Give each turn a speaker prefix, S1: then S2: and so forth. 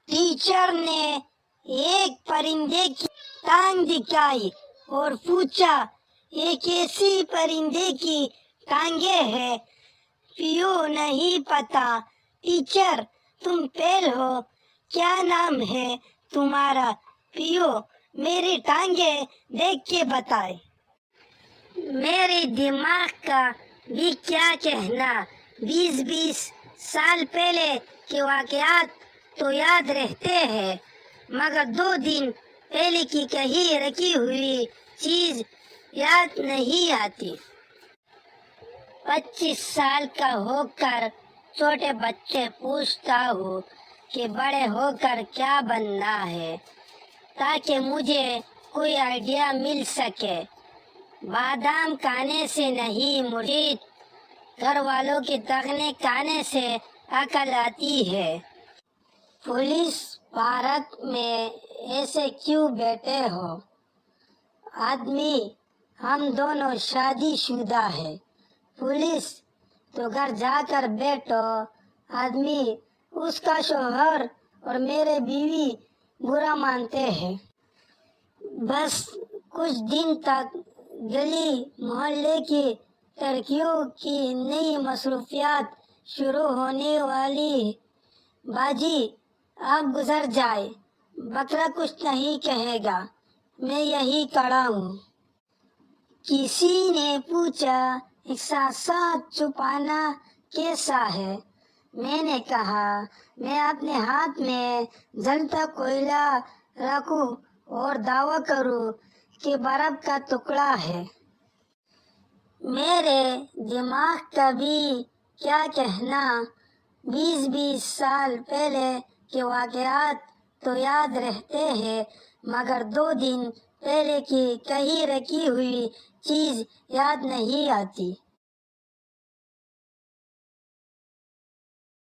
S1: Teacher ने एक परिंदे की टांग दिखाई और पूछा, ये कैसी परिंदे की टांगे है? पियो, नहीं पता। टीचर, तुम फेल हो, क्या नाम है तुम्हारा? पियो, मेरी टांगे देख के बताए। मेरे दिमाग का भी क्या कहना, 20-20 साल पहले के वाक़यात तो याद रहते हैं, मगर 2 दिन पहले की कहीं रखी हुई चीज़ याद नहीं आती। 25 साल का होकर छोटे बच्चे पूछता हूँ कि बड़े होकर क्या बनना है, ताकि मुझे कोई आइडिया मिल सके। बादाम खाने से नहीं मुरीद, घर वालों के तगने खाने से अकल आती है। पुलिस पार्क में ऐसे क्यों बैठे हो? आदमी, हम दोनों शादीशुदा है। पुलिस, तो घर जाकर बैठो। आदमी, उसका शौहर और मेरे बीवी बुरा मानते हैं। बस कुछ दिन तक गली मोहल्ले की लड़कियों की नई मसरूफियात शुरू होने वाली। बाजी अब गुजर जाए, बकरा कुछ नहीं कहेगा, मैं यही खड़ा हूँ। किसी ने पूछा, एहसासात छुपाना कैसा है? मैंने कहा, मैं अपने हाथ में जलता कोयला रखूं और दावा करूं कि बर्फ का टुकड़ा है। मेरे दिमाग का भी क्या कहना, 20-20 साल पहले के वाक़यात तो याद रहते हैं, मगर 2 दिन पहले की कहीं रखी हुई चीज़ याद नहीं आती।